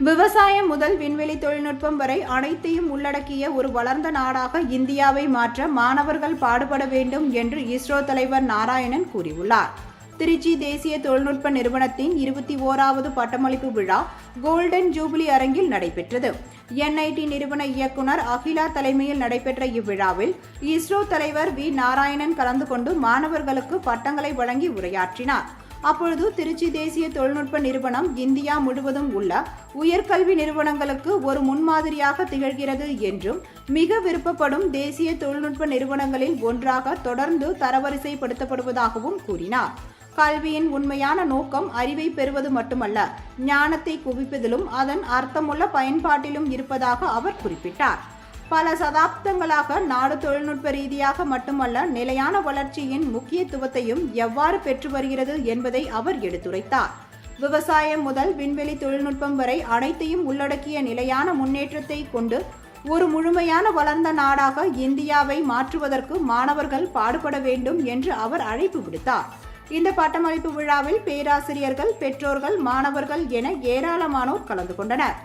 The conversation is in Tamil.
விவசாயம் முதல் விண்வெளி தொழில்நுட்பம் வரை அனைத்தையும் உள்ளடக்கிய ஒரு வளர்ந்த நாடாக இந்தியாவை மாற்ற மாணவர்கள் பாடுபட வேண்டும் என்று இஸ்ரோ தலைவர் நாராயணன் கூறியுள்ளார். திருச்சி தேசிய தொழில்நுட்ப நிறுவனத்தின் 21வது பட்டமளிப்பு விழா கோல்டன் ஜூபிலி அரங்கில் நடைபெற்றது. NIT நிறுவன இயக்குனர் அகிலா தலைமையில் நடைபெற்ற இவ்விழாவில் இஸ்ரோ தலைவர் வி. நாராயணன் கலந்து கொண்டு மாணவர்களுக்கு பட்டங்களை வழங்கி உரையாற்றினார். அப்பொழுது திருச்சி தேசிய தொழில்நுட்ப நிறுவனம் இந்தியா முழுவதும் உள்ள உயர்கல்வி நிறுவனங்களுக்கு ஒரு முன்மாதிரியாக திகழ்கிறது என்றும் மிக விருப்பப்படும் தேசிய தொழில்நுட்ப நிறுவனங்களில் ஒன்றாக தொடர்ந்து தரவரிசைப்படுத்தப்படுவதாகவும் கூறினார். கல்வியின் உண்மையான நோக்கம் அறிவை பெறுவது மட்டுமல்ல, ஞானத்தை குவிப்பதிலும் அதன் அர்த்தமுள்ள பயன்பாட்டிலும் இருப்பதாக அவர் குறிப்பிட்டார். பல சதாப்தங்களாக நாடு தொழில்நுட்ப ரீதியாக மட்டுமல்ல, நிலையான வளர்ச்சியின் முக்கியத்துவத்தையும் எவ்வாறு பெற்று வருகிறது என்பதை அவர் எடுத்துரைத்தார். விவசாயம் முதல் விண்வெளி தொழில்நுட்பம் வரை அனைத்தையும் உள்ளடக்கிய நிலையான முன்னேற்றத்தை கொண்டு ஒரு முழுமையான வளர்ந்த நாடாக இந்தியாவை மாற்றுவதற்கு மாணவர்கள் பாடுபட வேண்டும் என்று அவர் அழைப்பு விடுத்தார். இந்த பட்டமளிப்பு விழாவில் பேராசிரியர்கள், பெற்றோர்கள், மாணவர்கள் என ஏராளமானோர் கலந்து கொண்டனர்.